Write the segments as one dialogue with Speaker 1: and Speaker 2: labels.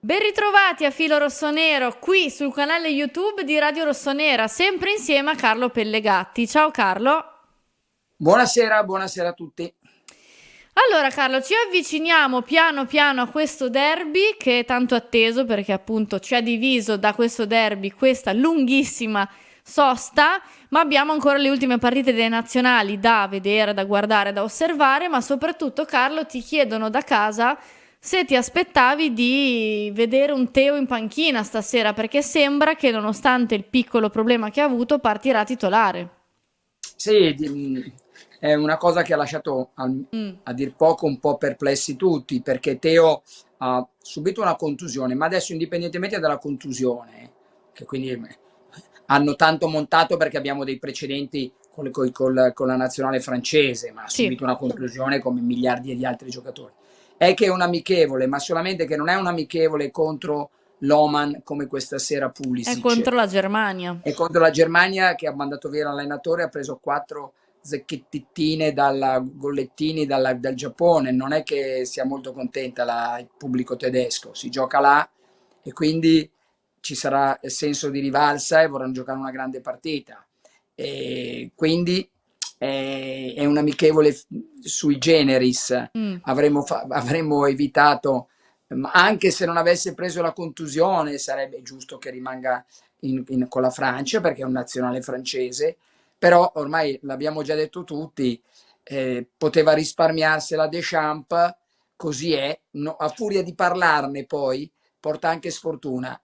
Speaker 1: Ben ritrovati a Filo Rossonero qui sul canale YouTube di Radio Rossonera, sempre insieme a Carlo Pellegatti. Ciao Carlo.
Speaker 2: Buonasera, buonasera a tutti.
Speaker 1: Allora Carlo, ci avviciniamo piano piano a questo derby che è tanto atteso perché appunto ci ha diviso da questo derby questa lunghissima sosta, ma abbiamo ancora le ultime partite dei nazionali da vedere, da guardare, da osservare, ma soprattutto Carlo ti chiedono da casa se ti aspettavi di vedere un Teo in panchina stasera, perché sembra che nonostante il piccolo problema che ha avuto partirà titolare.
Speaker 2: Sì, è una cosa che ha lasciato
Speaker 1: Mm.
Speaker 2: a dir poco un po' perplessi tutti, perché Teo ha subito una contusione, ma adesso indipendentemente dalla contusione, che quindi hanno tanto montato perché abbiamo dei precedenti con la nazionale francese, ma ha
Speaker 1: Sì,
Speaker 2: subito una contusione come miliardi di altri giocatori. È che è un amichevole, ma solamente che non è un amichevole contro l'Oman come questa sera
Speaker 1: è
Speaker 2: Pulisic.
Speaker 1: contro la Germania.
Speaker 2: E contro la Germania che ha mandato via l'allenatore, ha preso 4 zecchettine gollettini dal Giappone. Non è che sia molto contenta il pubblico tedesco, si gioca là e quindi ci sarà senso di rivalsa e vorranno giocare una grande partita. E quindi è un amichevole sui generis.
Speaker 1: Mm.
Speaker 2: Avremmo evitato, ma anche se non avesse preso la contusione, sarebbe giusto che rimanga con la Francia perché è un nazionale francese, però ormai l'abbiamo già detto tutti, poteva risparmiarsela Deschamps, così è, a furia di parlarne poi porta anche sfortuna.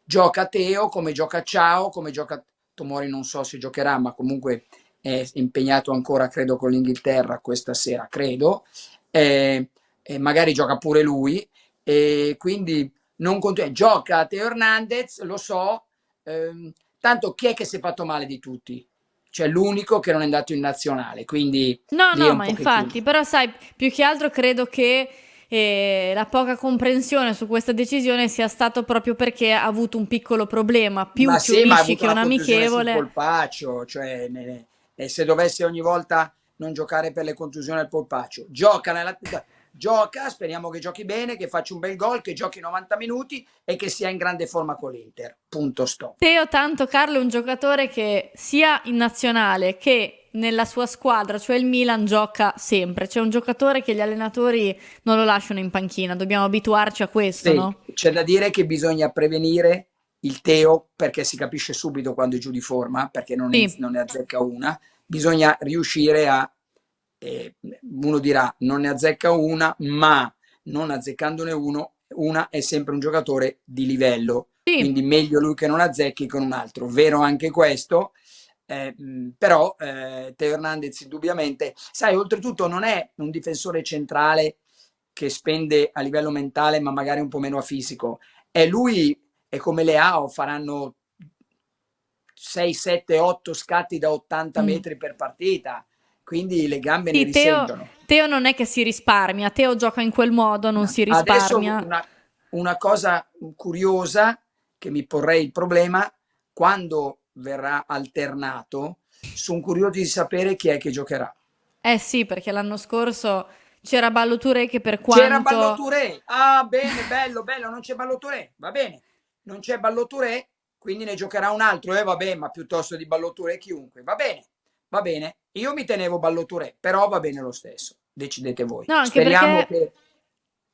Speaker 2: Gioca Teo come gioca Ciao, come gioca Tomori, non so se giocherà, ma comunque è impegnato ancora, credo, con l'Inghilterra questa sera, credo, e magari gioca pure lui, e quindi non gioca Teo Hernandez, lo so, tanto chi è che si è fatto male di tutti? Cioè l'unico che non è andato in nazionale, quindi
Speaker 1: No,
Speaker 2: lì è
Speaker 1: no,
Speaker 2: un
Speaker 1: ma
Speaker 2: pochettino.
Speaker 1: infatti, però sai, più che altro credo che la poca comprensione su questa decisione sia stato proprio perché ha avuto un piccolo problema, più
Speaker 2: Ma
Speaker 1: ti
Speaker 2: sì, ma ha
Speaker 1: unisci
Speaker 2: avuto
Speaker 1: che un
Speaker 2: una contusione sul
Speaker 1: amichevole.
Speaker 2: polpaccio, cioè, e se dovesse ogni volta non giocare per le contusioni al polpaccio, gioca, speriamo che giochi bene, che faccia un bel gol, che giochi 90 minuti e che sia in grande forma con l'Inter. Punto stop.
Speaker 1: Teo, tanto Carlo è un giocatore che sia in nazionale che nella sua squadra, cioè il Milan, gioca sempre. C'è un giocatore che gli allenatori non lo lasciano in panchina, dobbiamo abituarci a questo,
Speaker 2: Sì,
Speaker 1: no?
Speaker 2: c'è da dire che bisogna prevenire il Teo perché si capisce subito quando è giù di forma, perché
Speaker 1: Sì,
Speaker 2: non ne azzecca una. Bisogna riuscire uno dirà non ne azzecca una, ma non azzeccandone una è sempre un giocatore di livello,
Speaker 1: sì.
Speaker 2: quindi meglio lui che non azzecchi con un altro. Vero anche questo, però Teo Hernandez indubbiamente, sai, oltretutto non è un difensore centrale che spende a livello mentale ma magari un po' meno a fisico, e lui è come Leao, faranno 6, 7, 8 scatti da 80
Speaker 1: Mm.
Speaker 2: metri per partita, quindi le gambe ne
Speaker 1: Sì, Teo,
Speaker 2: risentono.
Speaker 1: Teo non è che si risparmia, Teo gioca in quel modo, non si
Speaker 2: Adesso
Speaker 1: risparmia.
Speaker 2: una cosa curiosa che mi porrei il problema, quando verrà alternato, sono curioso di sapere chi è che giocherà.
Speaker 1: Eh sì, perché l'anno scorso c'era Ballo Touré che per
Speaker 2: C'era Ballo
Speaker 1: quanto...
Speaker 2: Touré. Ah, bene, bello, bello, non c'è Ballo Touré. Va bene, non c'è Ballo Touré, quindi ne giocherà un altro. Vabbè, ma piuttosto di Ballo Touré chiunque. Va bene, va bene. Io mi tenevo Ballo Touré, però va bene lo stesso. Decidete voi.
Speaker 1: No, anche
Speaker 2: Speriamo
Speaker 1: perché...
Speaker 2: che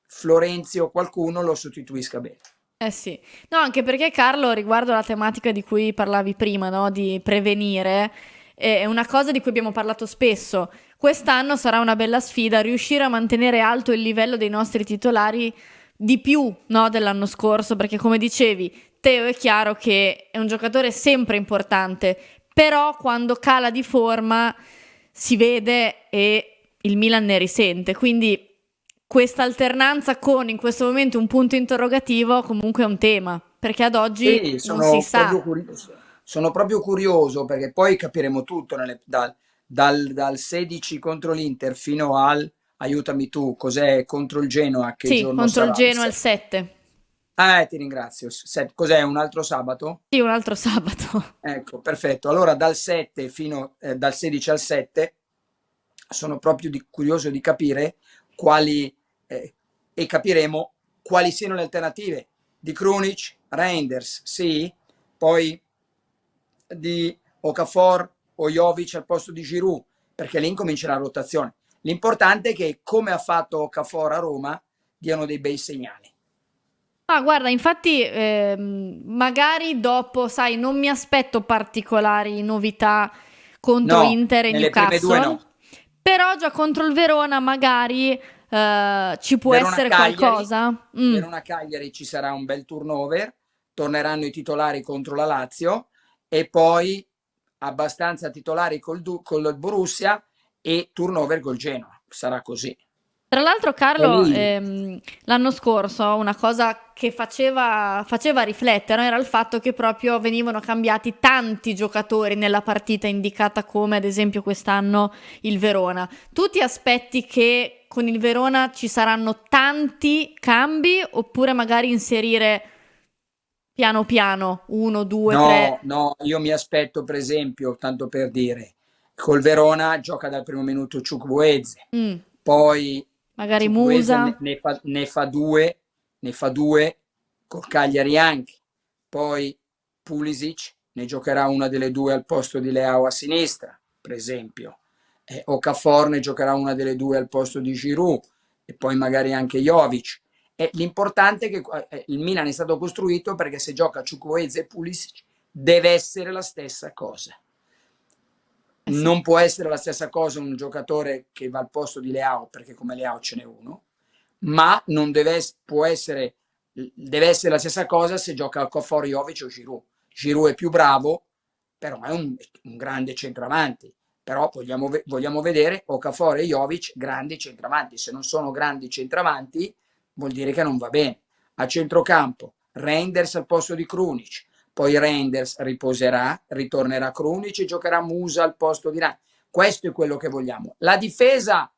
Speaker 2: Florenzi o qualcuno lo sostituisca bene.
Speaker 1: Eh sì, no, anche perché Carlo, riguardo alla tematica di cui parlavi prima, no? Di prevenire, è una cosa di cui abbiamo parlato spesso. Quest'anno sarà una bella sfida riuscire a mantenere alto il livello dei nostri titolari di più, no? Dell'anno scorso, perché come dicevi, Teo è chiaro che è un giocatore sempre importante, però quando cala di forma si vede e il Milan ne risente, quindi questa alternanza con in questo momento un punto interrogativo comunque è un tema, perché ad oggi
Speaker 2: Sì,
Speaker 1: non si sa.
Speaker 2: sono proprio curioso perché poi capiremo tutto dal 16 contro l'Inter fino aiutami tu, cos'è contro il Genoa, che
Speaker 1: Sì,
Speaker 2: giorno
Speaker 1: contro il
Speaker 2: sarà?
Speaker 1: Genoa il 7.
Speaker 2: Ti ringrazio. Cos'è, un altro sabato?
Speaker 1: Sì, un altro sabato.
Speaker 2: Ecco, perfetto. Allora dal 16 al 7 sono proprio curioso di capire quali, e capiremo quali siano le alternative. di Krunic, Reinders, sì, poi di Okafor o Jovic al posto di Giroud, perché lì incomincia la rotazione. L'importante è che, come ha fatto Okafor a Roma, diano dei bei segnali.
Speaker 1: Ah, guarda, infatti, magari dopo, sai, non mi aspetto particolari novità contro
Speaker 2: No,
Speaker 1: Inter e
Speaker 2: nelle prime due
Speaker 1: Newcastle,
Speaker 2: no.
Speaker 1: però già contro il Verona magari ci può essere
Speaker 2: Verona-Cagliari,
Speaker 1: qualcosa. Mm.
Speaker 2: Verona-Cagliari ci sarà un bel turnover, torneranno i titolari contro la Lazio e poi abbastanza titolari col Borussia e turnover col Genoa. Sarà così.
Speaker 1: Tra l'altro,
Speaker 2: E
Speaker 1: Carlo,
Speaker 2: lì,
Speaker 1: l'anno scorso una cosa che faceva riflettere era il fatto che proprio venivano cambiati tanti giocatori nella partita indicata come, ad esempio, quest'anno il Verona. Tu ti aspetti che con il Verona ci saranno tanti cambi oppure magari inserire piano piano, uno, due, tre?
Speaker 2: no, no, io mi aspetto, per esempio, tanto per dire, col Verona gioca dal primo minuto Chukwueze,
Speaker 1: Mm,
Speaker 2: poi
Speaker 1: magari
Speaker 2: Chukwueze
Speaker 1: Musa.
Speaker 2: ne fa due col Cagliari anche, poi Pulisic ne giocherà una delle due al posto di Leao a sinistra, per esempio, Okafor ne giocherà una delle due al posto di Giroud e poi magari anche Jovic. E l'importante è che il Milan è stato costruito perché se gioca Chukwueze e Pulisic deve essere la stessa cosa.
Speaker 1: Eh sì.
Speaker 2: Non può essere la stessa cosa un giocatore che va al posto di Leao, perché come Leao ce n'è uno, ma non deve, può essere, deve essere la stessa cosa se gioca Okafor, Jovic o Giroud. Giroud è più bravo, però è un grande centravanti. Però vogliamo vedere Okafor e Jovic grandi centravanti. Se non sono grandi centravanti, vuol dire che non va bene. A centrocampo, Reinders al posto di Krunic, poi Reinders riposerà, ritornerà Krunic e giocherà Musa al posto di Reinders. Questo è quello che vogliamo. La difesa,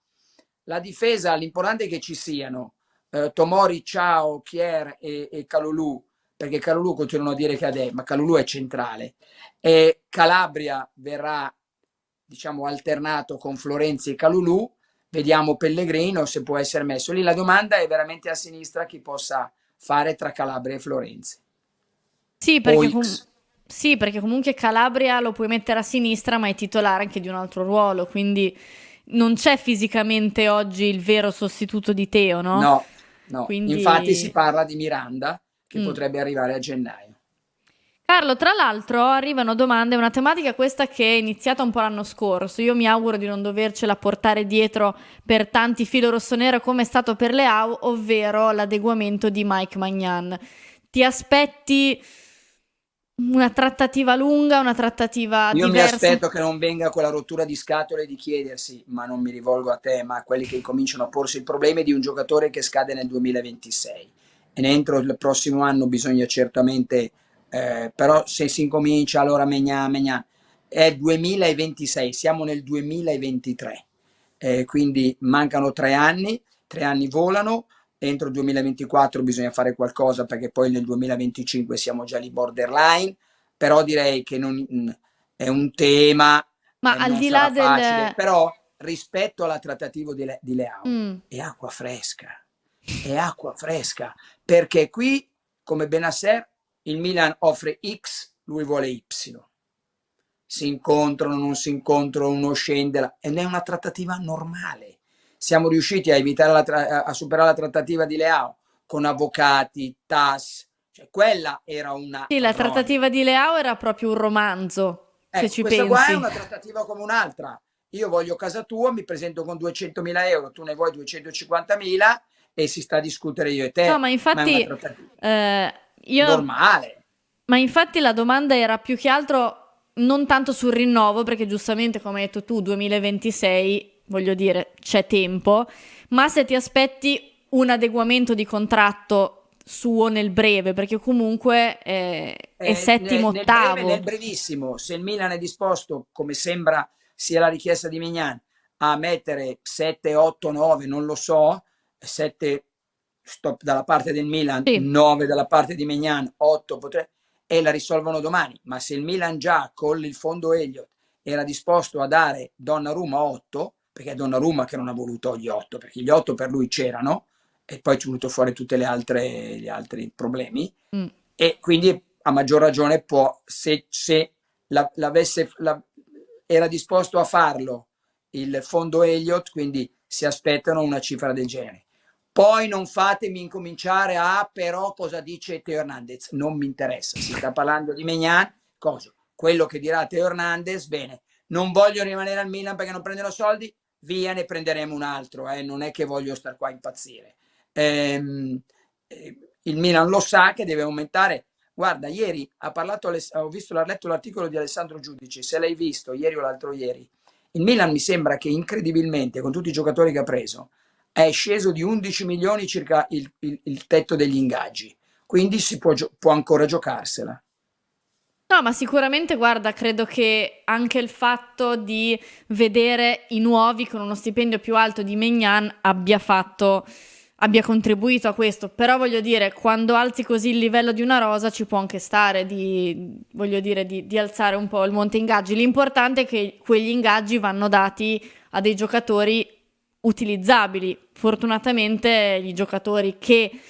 Speaker 2: l'importante è che ci siano Tomori, Ciao, Kier e Calulu, perché Calulu continuano a dire che è ma Calulu è centrale. E Calabria verrà, diciamo, alternato con Florenzi e Calulu. Vediamo Pellegrino se può essere messo lì. La domanda è veramente a sinistra chi possa fare tra Calabria e Florenzi.
Speaker 1: Sì,
Speaker 2: O
Speaker 1: perché,
Speaker 2: X.
Speaker 1: sì, perché comunque Calabria lo puoi mettere a sinistra, ma è titolare anche di un altro ruolo, quindi non c'è fisicamente oggi il vero sostituto di Teo, no?
Speaker 2: No, no. Infatti si
Speaker 1: Quindi...
Speaker 2: parla di Miranda che
Speaker 1: mm.
Speaker 2: potrebbe arrivare a gennaio.
Speaker 1: Carlo, tra l'altro arrivano domande, una tematica questa che è iniziata un po' l'anno scorso. Io mi auguro di non dovercela portare dietro per tanti filo rossonero come è stato per Leao, ovvero l'adeguamento di Mike Magnan. Ti aspetti una trattativa lunga, una trattativa
Speaker 2: Io mi
Speaker 1: diversa?
Speaker 2: aspetto che non venga quella rottura di scatole di chiedersi, ma non mi rivolgo a te, ma a quelli che cominciano a porsi il problema di un giocatore che scade nel 2026 e entro il prossimo anno bisogna certamente, però se si incomincia allora Megna, è 2026, siamo nel 2023, quindi mancano 3 anni volano, entro il 2024 bisogna fare qualcosa perché poi nel 2025 siamo già lì borderline, però direi che è un tema,
Speaker 1: Ma al
Speaker 2: non
Speaker 1: di là
Speaker 2: sarà
Speaker 1: del...
Speaker 2: facile, però rispetto alla trattativa di Leao
Speaker 1: Mm,
Speaker 2: è acqua fresca, perché qui, come Benasser, il Milan offre X, lui vuole Y. Si incontrano, non si incontrano, uno scende, ed è una trattativa normale. Siamo riusciti a evitare a superare la trattativa di Leao con avvocati, TAS, cioè quella era una
Speaker 1: sì, la
Speaker 2: roba.
Speaker 1: trattativa di Leao era proprio un romanzo, se
Speaker 2: Ecco,
Speaker 1: ci
Speaker 2: questa qua è
Speaker 1: pensi.
Speaker 2: una trattativa come un'altra. Io voglio casa tua, mi presento con 200.000 euro, tu ne vuoi 250.000 e si sta a discutere io e
Speaker 1: No,
Speaker 2: te,
Speaker 1: ma
Speaker 2: ma è una
Speaker 1: infatti,
Speaker 2: trattativa
Speaker 1: io...
Speaker 2: normale.
Speaker 1: Ma infatti la domanda era più che altro non tanto sul rinnovo, perché giustamente, come hai detto tu, 2026, voglio dire, c'è tempo, ma se ti aspetti un adeguamento di contratto suo nel breve, perché comunque è settimo,
Speaker 2: Nel breve, nel
Speaker 1: ottavo.
Speaker 2: brevissimo, se il Milan è disposto, come sembra sia la richiesta di Mignan, a mettere 7, 8, 9, non lo so, 7 stop dalla parte del Milan,
Speaker 1: Sì,
Speaker 2: 9 dalla parte di Mignan, 8 potrebbe, e la risolvono domani. Ma se il Milan già con il fondo Elliott era disposto a dare Donnarumma 8, perché è Donnarumma che non ha voluto gli 8, perché gli 8 per lui c'erano, e poi ci è venuto fuori tutte gli altri problemi,
Speaker 1: Mm.
Speaker 2: e quindi a maggior ragione può, se era disposto a farlo il fondo Elliott, quindi si aspettano una cifra del genere. Poi non fatemi incominciare però cosa dice Teo Hernandez, non mi interessa, si sta parlando di Maignan, cosa? Quello che dirà Teo Hernandez, bene, non voglio rimanere al Milan perché non prendono soldi, via, ne prenderemo un altro, non è che voglio star qua a impazzire. Il Milan lo sa che deve aumentare. Guarda, ieri ha parlato, ho letto l'articolo di Alessandro Giudici, se l'hai visto ieri o l'altro ieri. Il Milan mi sembra che incredibilmente, con tutti i giocatori che ha preso, è sceso di 11 milioni circa il tetto degli ingaggi, quindi può ancora giocarsela.
Speaker 1: No, ma sicuramente, guarda, credo che anche il fatto di vedere i nuovi con uno stipendio più alto di Maignan abbia contribuito a questo. Però voglio dire, quando alzi così il livello di una rosa ci può anche stare voglio dire, di alzare un po' il monte ingaggi. L'importante è che quegli ingaggi vanno dati a dei giocatori utilizzabili. Fortunatamente i giocatori che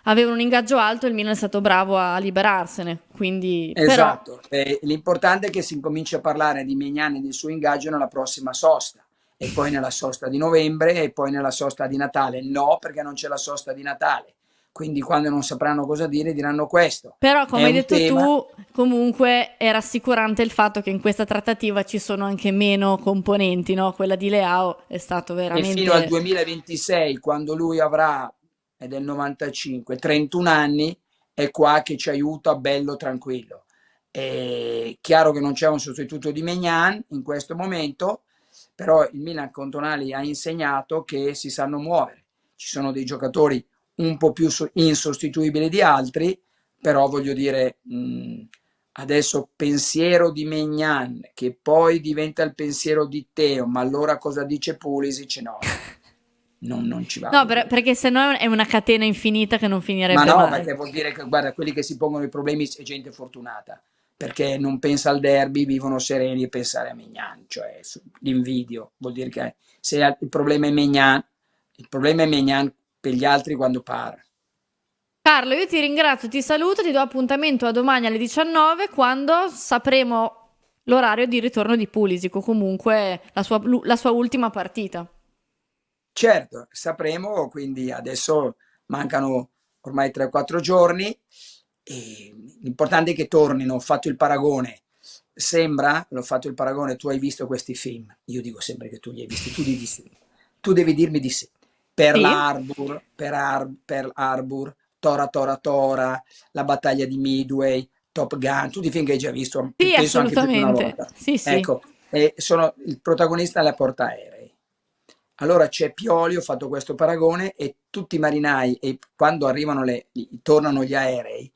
Speaker 1: avevano un ingaggio alto, il Milan è stato bravo a liberarsene, quindi però
Speaker 2: Esatto, l'importante è che si incominci a parlare di Maignan e del suo ingaggio nella prossima sosta, e poi nella sosta di novembre, e poi nella sosta di Natale. No, perché non c'è la sosta di Natale, quindi quando non sapranno cosa dire diranno questo.
Speaker 1: Però,
Speaker 2: È
Speaker 1: come hai
Speaker 2: un
Speaker 1: detto
Speaker 2: tema.
Speaker 1: tu, comunque è rassicurante il fatto che in questa trattativa ci sono anche meno componenti, no? Quella di Leao è stato
Speaker 2: E fino al
Speaker 1: veramente...
Speaker 2: 2026, quando lui avrà, è del 95, 31 anni, è qua che ci aiuta bello tranquillo. È chiaro che non c'è un sostituto di Maignan in questo momento, però il Milan con Tonali ha insegnato che si sanno muovere. Ci sono dei giocatori un po' più insostituibili di altri, però voglio dire, adesso pensiero di Maignan, che poi diventa il pensiero di Teo, ma allora cosa dice Pulisic? No, non ci
Speaker 1: No,
Speaker 2: vado più.
Speaker 1: perché sennò è una catena infinita che non
Speaker 2: Ma
Speaker 1: finirebbe
Speaker 2: no,
Speaker 1: mai.
Speaker 2: perché vuol dire che, guarda, quelli che si pongono i problemi è gente fortunata, perché non pensa al derby, vivono sereni e pensare a Maignan, cioè l'invidio, vuol dire che se il problema è Maignan, il problema è Maignan per gli altri quando para.
Speaker 1: Carlo, io ti ringrazio, ti saluto, ti do appuntamento a domani alle 19 quando sapremo l'orario di ritorno di Pulisic o comunque la sua ultima partita.
Speaker 2: Certo, sapremo, quindi adesso mancano ormai 3-4 giorni, e l'importante è che tornino. Ho fatto il paragone, l'ho fatto il paragone, tu hai visto questi film, io dico sempre che tu li hai visti, tu devi, sì. Tu devi dirmi di sì. Pearl
Speaker 1: Sì?
Speaker 2: Harbor, Pearl Harbor, Tora Tora Tora, la battaglia di Midway, Top Gun, tutti i film che hai già visto,
Speaker 1: Sì,
Speaker 2: penso anche più di una
Speaker 1: assolutamente.
Speaker 2: volta.
Speaker 1: Sì, sì.
Speaker 2: Ecco, sono il protagonista alla portaerei. Allora c'è Pioli, ho fatto questo paragone, e tutti i marinai, e quando tornano gli aerei,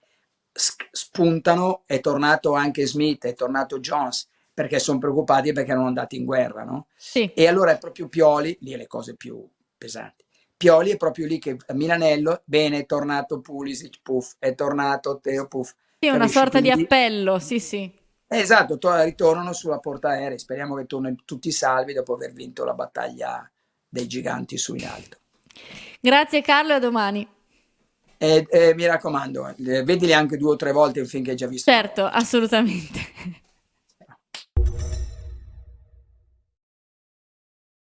Speaker 2: spuntano, è tornato anche Smith, è tornato Jones, perché sono preoccupati perché erano andati in guerra, no?
Speaker 1: Sì.
Speaker 2: E allora è proprio Pioli, lì le cose più pesanti. Pioli è proprio lì che a Milanello, bene, è tornato Pulisic, puff, è tornato Teo, puff,
Speaker 1: Sì, è una
Speaker 2: capisci?
Speaker 1: sorta di
Speaker 2: Quindi,
Speaker 1: appello, sì, sì.
Speaker 2: esatto, ritornano sulla portaerei, speriamo che tornino tutti salvi dopo aver vinto la battaglia dei giganti su in alto.
Speaker 1: Grazie Carlo e a domani.
Speaker 2: Mi raccomando, vedili anche 2 o 3 volte un film che hai già visto una
Speaker 1: Certo,
Speaker 2: volta.
Speaker 1: assolutamente.